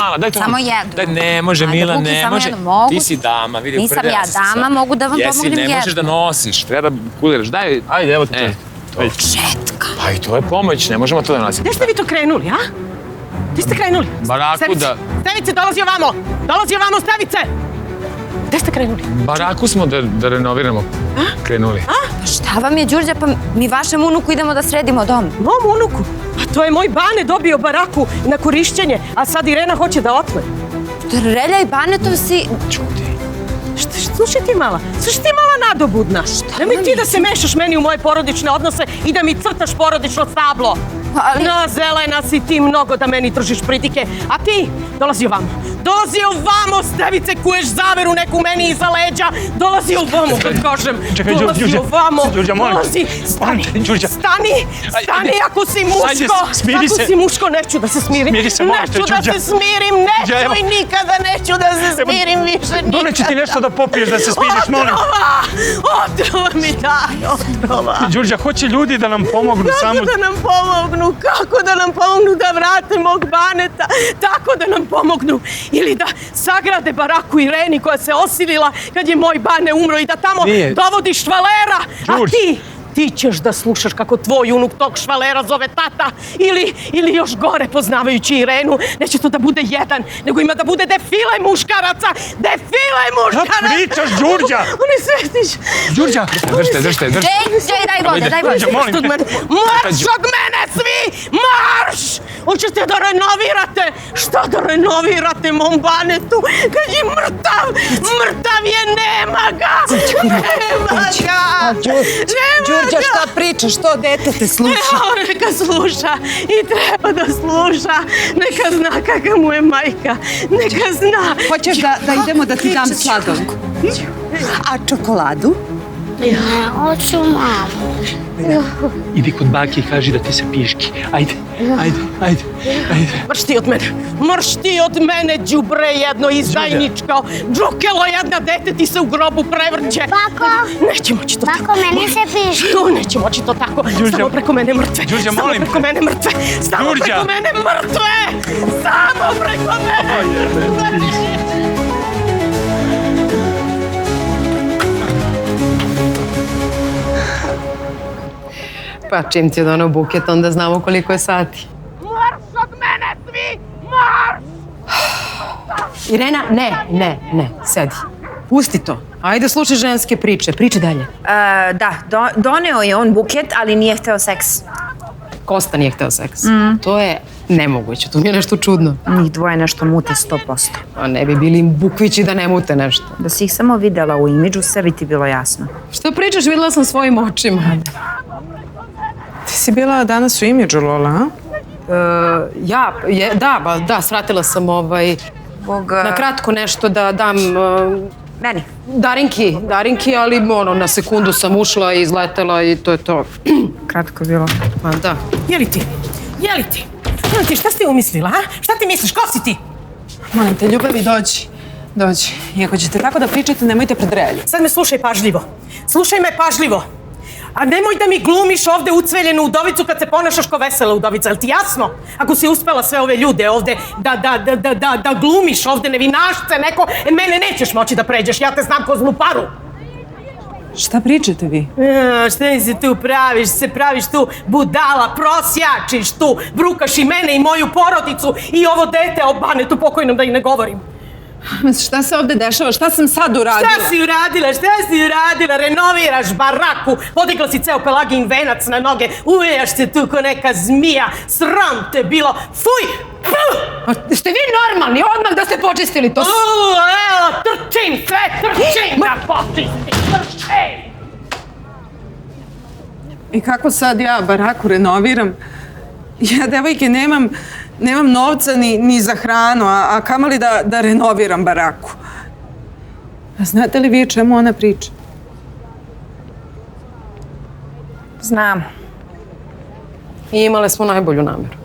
mala, dajte Samo jednu. Daj, ne može, Mila, ne može. Ti si dama, vidi. Nisam ja dama, mogu da vam pomognem jednu. Jesi, ne možeš da nosiš, treba da kuliraš. Daj, ajde, evo ti to. Četka. Pa i to je pomoć, ne možemo to da nosimo. Gde ste vi to krenuli, a? Gde ste krenuli? Baraku da... Stevice, dolazi ovamo! Dolazi ovamo, Stevice! Gde ste krenuli? Baraku smo da renoviramo krenuli. Pa šta vam je, Đurđa, pa mi vašem unuku idemo da sredimo dom. Mom unuku? Pa to je moj Bane dobio baraku na korišćenje, a sad Irena hoće da otme. Relja i Banetov si... Čudi. Slušaj ti mala nadobudna. Nemoj ti da se mešaš meni u moje porodične odnose i da mi crtaš porodično stablo. No, Zelena, si ti mnogo da meni držiš pritike. A ti, dolazi ovamo. Dolazi ovamo, Stevice, kuješ zaveru neku meni iza leđa. Dolazi ovamo, kad kažem. Čekaj, dolazi ovamo. Đurđa, molim. Dolazi, stani, stani, ako si muško. Smiri se. Ako si muško, neću da se smirim. Smiri se, molim te, Neću da se smirim, neću i nikada neću da se smirim više nikada. Doneću ti nešto da popiješ, da se smiriš, molim. Otrova mi daj, otrova. Đurđa, hoće ljudi da nam pomognu samo... Kako da nam pomognu? Kako da nam pomognu da vrate mog Baneta? Tako da nam pomognu. Ili da sagrade baraku Ireni koja se osilila kad je moj Bane umro i da tamo dovodiš švalera. A ti ćeš da slušaš kako tvoj unuk tog švalera zove tata. Ili još gore, poznavajući Irenu, neće to da bude jedan, nego ima da bude defile muškaraca. Defile muškaraca! Kako pričaš, Đurđa? Oni svetiš. Đurđa! Držite. Daj vode. Molim te. Marš od mene svi! Marš! Hoćete da renovirate? Šta da renovirate mom Banetu? Kad je mrtav! Mrtav je, nema ga! Nema ga! Đurđa, šta pričaš? Što dete te sluša? Neka sluša i treba da sluša. Neka zna kakva mu je majka. Neka zna. Hoćeš da idemo da ti dam sladolku? A čokoladu? Ne, hoću mamu. Idi kod bake i kaži da ti se piški. Ajde. Marš ti od mene. Marš ti od mene, đubre jedno izdajničko. Džukelo jedna, dete ti se u grobu prevrće. Bako. Neće moći to tako. Bako, meni se piški. Neće moći to tako. Samo preko mene mrtve. Đurđa, molim. Samo preko mene mrtve. Samo preko mene mrtve. Samo preko mene. Pa čim ti je donao buket, onda znamo koliko je sati. Marš od mene svi! Marš! Irena, ne, sedi. Pusti to. Ajde slušaj ženske priče, priče dalje. Da, doneo je on buket, ali nije hteo seks. Kosta nije hteo seks. To je nemoguće, to mi je nešto čudno. Njih dvoje nešto mute 100%. A ne bi bili bukvići da ne mute nešto. Da si ih samo videla u imidžu, sve bi ti bilo jasno. Što pričaš, videla sam svojim očima. Ti si bila danas u imidžu, Lola, a? Da, svratila sam na kratko nešto da dam... Meni? Darinki, ali na sekundu sam ušla i izletela i to je to. Kratko je bilo. Pa da. Jeli ti? Šta si umislila, a? Šta ti misliš, ko si ti? Molim te, ljubavi, dođi. I ako ćete tako da pričate, nemojte pred relju. Sad me slušaj pažljivo. Slušaj me pažljivo. A nemoj da mi glumiš ovde ucveljenu udovicu kad se ponašaš ko vesela udovica. Jel ti jasno? Ako si uspela sve ove ljude ovde da glumiš ovde nevinašce neko, mene nećeš moći da pređeš. Ja te znam ko zlu paru. Šta pričate vi? Šta mi se tu praviš? Se praviš tu budala, prosjačiš tu, brukaš i mene i moju porodicu i ovo dete o Banetu pokojnom da i ne govorim. Šta se ovde dešava? Šta sam sad uradila? Šta si uradila? Renoviraš baraku, podigla si ceo Pelagin venac na noge, uvejaš se tu ko neka zmija, sram te bilo, fuj! Ste vi normalni? Odmah da ste počistili to? Evo, trčim da počistim, trčim! I kako sad ja baraku renoviram? Ja, devojke, nemam novca ni za hranu, a kamoli da renoviram baraku. A znate li vi o čemu ona priča? Znam. I imale smo najbolju nameru.